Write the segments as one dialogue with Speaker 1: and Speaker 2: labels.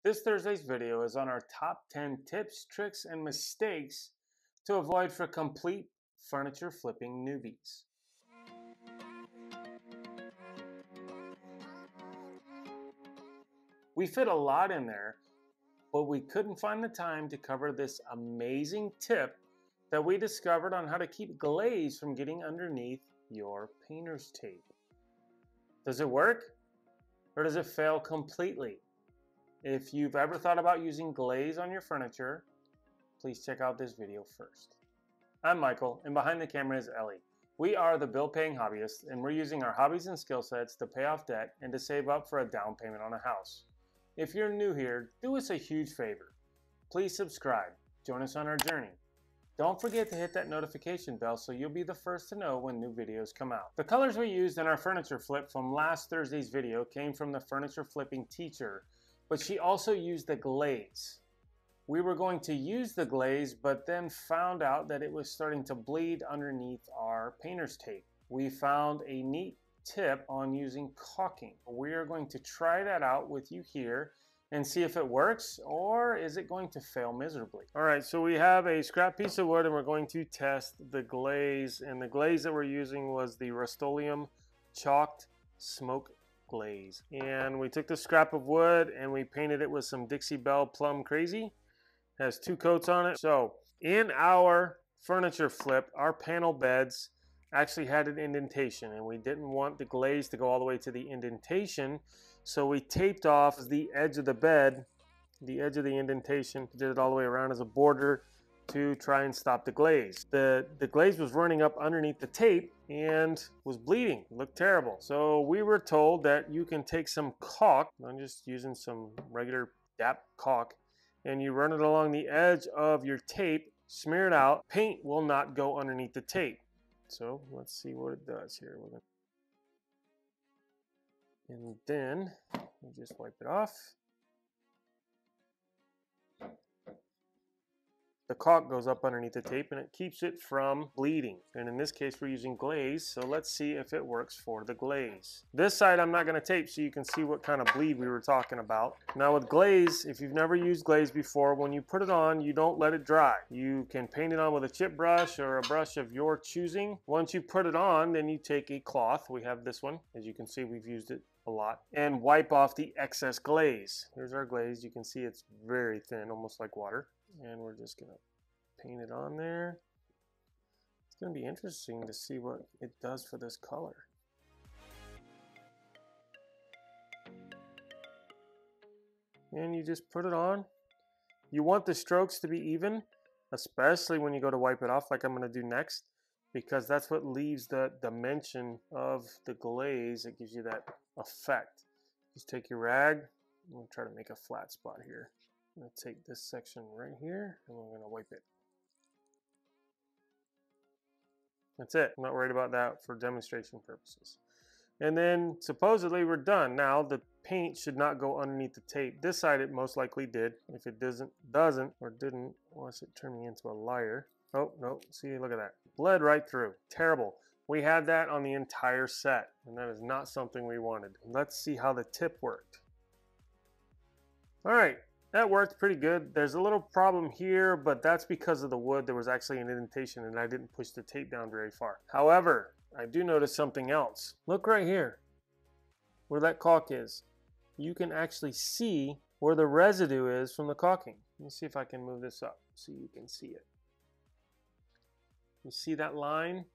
Speaker 1: This Thursday's video is on our top 10 tips, tricks, and mistakes to avoid for complete furniture flipping newbies. We fit a lot in there, but we couldn't find the time to cover this amazing tip that we discovered on how to keep glaze from getting underneath your painter's tape. Does it work? Or does it fail completely? If you've ever thought about using glaze on your furniture, please check out this video first. I'm Michael, and behind the camera is Ellie. We are the Bill Paying Hobbyists, and we're using our hobbies and skill sets to pay off debt and to save up for a down payment on a house. If you're new here, do us a huge favor. Please subscribe. Join us on our journey. Don't forget to hit that notification bell so you'll be the first to know when new videos come out. The colors we used in our furniture flip from last Thursday's video came from the furniture flipping teacher, but she also used the glaze. We were going to use the glaze, but then found out that it was starting to bleed underneath our painter's tape. We found a neat tip on using caulking. We are going to try that out with you here and see if it works, or is it going to fail miserably. All right, so we have a scrap piece of wood and we're going to test the glaze, and the glaze that we're using was the Rust-Oleum chalked smoke glaze. And we took the scrap of wood and we painted it with some Dixie Belle Plum Crazy. It has 2 coats on it. So in our furniture flip, our panel beds actually had an indentation, and we didn't want the glaze to go all the way to the indentation, so we taped off the edge of the bed, the edge of the indentation, did it all the way around as a border to try and stop the glaze. The glaze was running up underneath the tape and was bleeding. It looked terrible. So we were told that you can take some caulk, I'm just using some regular DAP caulk, and you run it along the edge of your tape, smear it out. Paint will not go underneath the tape. So let's see what it does here. And then we just wipe it off. The caulk goes up underneath the tape and it keeps it from bleeding. And in this case, we're using glaze. So let's see if it works for the glaze. This side I'm not going to tape so you can see what kind of bleed we were talking about. Now with glaze, if you've never used glaze before, when you put it on, you don't let it dry. You can paint it on with a chip brush or a brush of your choosing. Once you put it on, then you take a cloth. We have this one. As you can see, we've used it a lot, and wipe off the excess glaze. Here's our glaze. You can see it's very thin, almost like water. And we're just gonna paint it on there. It's gonna be interesting to see what it does for this color. And you just put it on. You want the strokes to be even, especially when you go to wipe it off like I'm gonna do next, because that's what leaves the dimension of the glaze. It gives you that effect. Just take your rag. I'm gonna try to make a flat spot here. I'm going to take this section right here and we're going to wipe it. That's it. I'm not worried about that for demonstration purposes. And then supposedly we're done. Now the paint should not go underneath the tape. This side it most likely did. If it doesn't or didn't, watch it turn me into a liar. Oh, no. See, look at that. Bled right through. Terrible. We had that on the entire set, and that is not something we wanted. Let's see how the tip worked. All right. That worked pretty good. There's a little problem here, but that's because of the wood. There was actually an indentation and I didn't push the tape down very far. However, I do notice something else. Look right here where that caulk is. You can actually see where the residue is from the caulking. Let me see if I can move this up so you can see it. You see that line?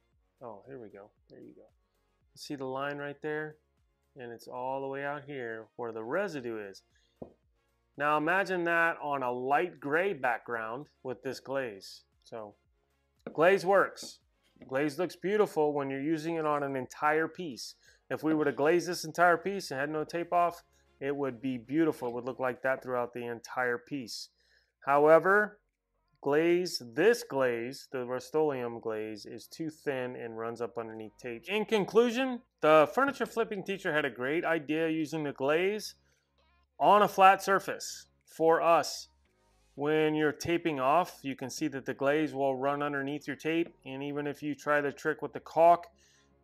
Speaker 1: Oh, here we go. There you go. You see the line right there? And it's all the way out here where the residue is. Now imagine that on a light gray background with this glaze. So glaze works. Glaze looks beautiful when you're using it on an entire piece. If we were to glaze this entire piece and had no tape off, it would be beautiful. It would look like that throughout the entire piece. However, this glaze, the Rust-Oleum glaze, is too thin and runs up underneath tape. In conclusion, the furniture flipping teacher had a great idea using the glaze on a flat surface. For us, when you're taping off, you can see that the glaze will run underneath your tape, and even if you try the trick with the caulk,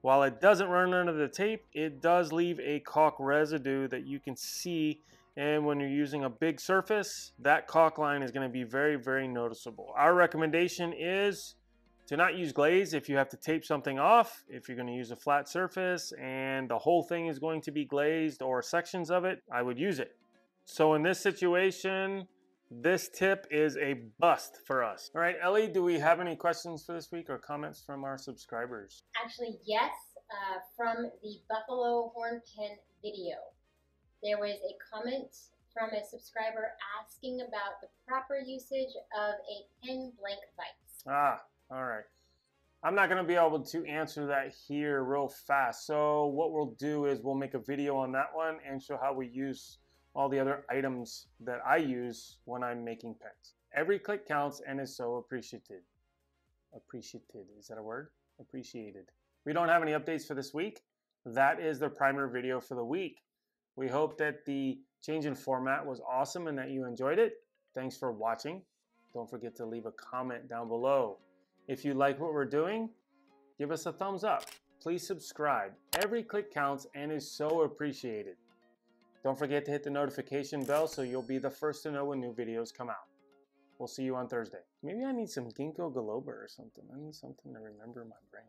Speaker 1: while it doesn't run under the tape, it does leave a caulk residue that you can see And when you're using a big surface, that caulk line is going to be very, very noticeable. Our recommendation is to not use glaze if you have to tape something off. If you're going to use a flat surface and the whole thing is going to be glazed or sections of it, I would use it. So in this situation, this tip is a bust for us. All right, Ellie, do we have any questions for this week or comments from our subscribers?
Speaker 2: Actually, yes, from the Buffalo Horn Pen video. There was a comment from a subscriber asking about the proper usage of a pen blank vise.
Speaker 1: Ah, all right. I'm not going to be able to answer that here real fast. So what we'll do is we'll make a video on that one and show how we use all the other items that I use when I'm making pens. Every click counts and is so appreciated. Appreciated, is that a word? Appreciated. We don't have any updates for this week. That is the primer video for the week. We hope that the change in format was awesome and that you enjoyed it. Thanks for watching. Don't forget to leave a comment down below. If you like what we're doing, give us a thumbs up. Please subscribe. Every click counts and is so appreciated. Don't forget to hit the notification bell so you'll be the first to know when new videos come out. We'll see you on Thursday. Maybe I need some ginkgo biloba or something. I need something to remember my brain.